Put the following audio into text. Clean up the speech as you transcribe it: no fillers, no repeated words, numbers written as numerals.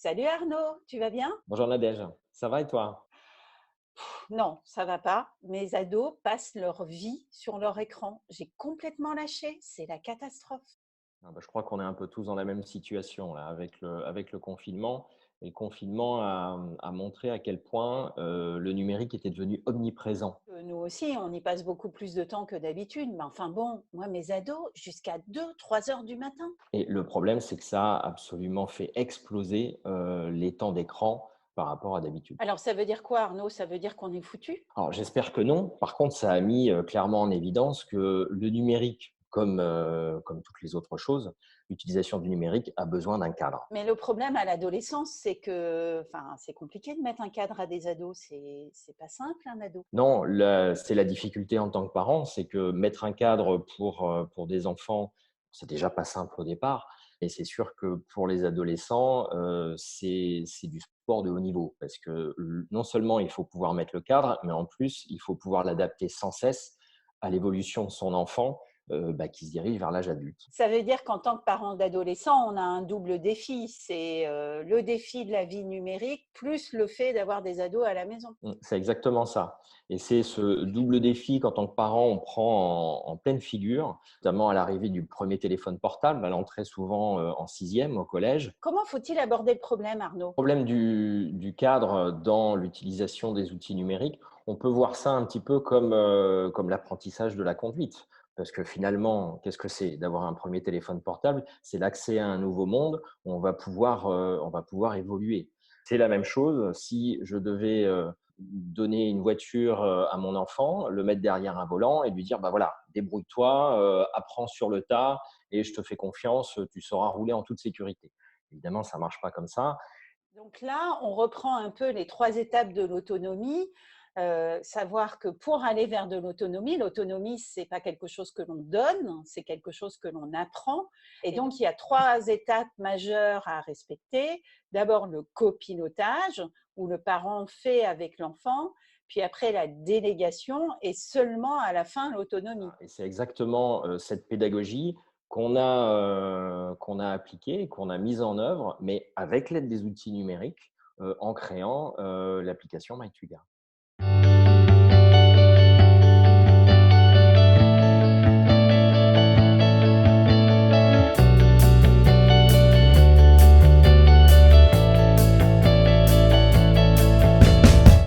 Salut Arnaud, tu vas bien? Bonjour Nadège, ça va et toi? Non, ça va pas. Mes ados passent leur vie sur leur écran. J'ai complètement lâché, c'est la catastrophe. Ah bah, je crois qu'on est un peu tous dans la même situation là, avec le confinement. Et le confinement a montré à quel point le numérique était devenu omniprésent. Nous aussi, on y passe beaucoup plus de temps que d'habitude. Mais enfin bon, moi, mes ados, jusqu'à 2, 3 heures du matin. Et le problème, c'est que ça a absolument fait exploser les temps d'écran par rapport à d'habitude. Alors ça veut dire quoi, Arnaud? Ça veut dire qu'on est foutu? Alors j'espère que non. Par contre, ça a mis clairement en évidence que le numérique, comme toutes les autres choses, l'utilisation du numérique a besoin d'un cadre. Mais le problème à l'adolescence, c'est que, enfin, c'est compliqué de mettre un cadre à des ados. C'est pas simple, un ado. Non, c'est la difficulté en tant que parent, c'est que mettre un cadre pour des enfants, c'est déjà pas simple au départ. Et c'est sûr que pour les adolescents, c'est du sport de haut niveau parce que non seulement il faut pouvoir mettre le cadre, mais en plus, il faut pouvoir l'adapter sans cesse à l'évolution de son enfant, qui se dirige vers l'âge adulte. Ça veut dire qu'en tant que parent d'adolescent, on a un double défi. C'est le défi de la vie numérique plus le fait d'avoir des ados à la maison. C'est exactement ça. Et c'est ce double défi qu'en tant que parent, on prend en pleine figure, notamment à l'arrivée du premier téléphone portable, à l'entrée souvent en sixième au collège. Comment faut-il aborder le problème, Arnaud? Le problème du cadre dans l'utilisation des outils numériques, on peut voir ça un petit peu comme l'apprentissage de la conduite. Parce que finalement, qu'est-ce que c'est d'avoir un premier téléphone portable? C'est l'accès à un nouveau monde où on va pouvoir évoluer. C'est la même chose si je devais donner une voiture à mon enfant, le mettre derrière un volant et lui dire, bah voilà, débrouille-toi, apprends sur le tas et je te fais confiance, tu sauras rouler en toute sécurité. Évidemment, ça marche pas comme ça. Donc là, on reprend un peu les 3 étapes de l'autonomie. Savoir que pour aller vers de l'autonomie, c'est pas quelque chose que l'on donne, c'est quelque chose que l'on apprend. Et donc, il y a 3 étapes majeures à respecter. D'abord, le copilotage, où le parent fait avec l'enfant, puis après la délégation et seulement à la fin l'autonomie. Et c'est exactement cette pédagogie qu'on a appliquée, qu'on a mise en œuvre, mais avec l'aide des outils numériques, en créant l'application MyTuga.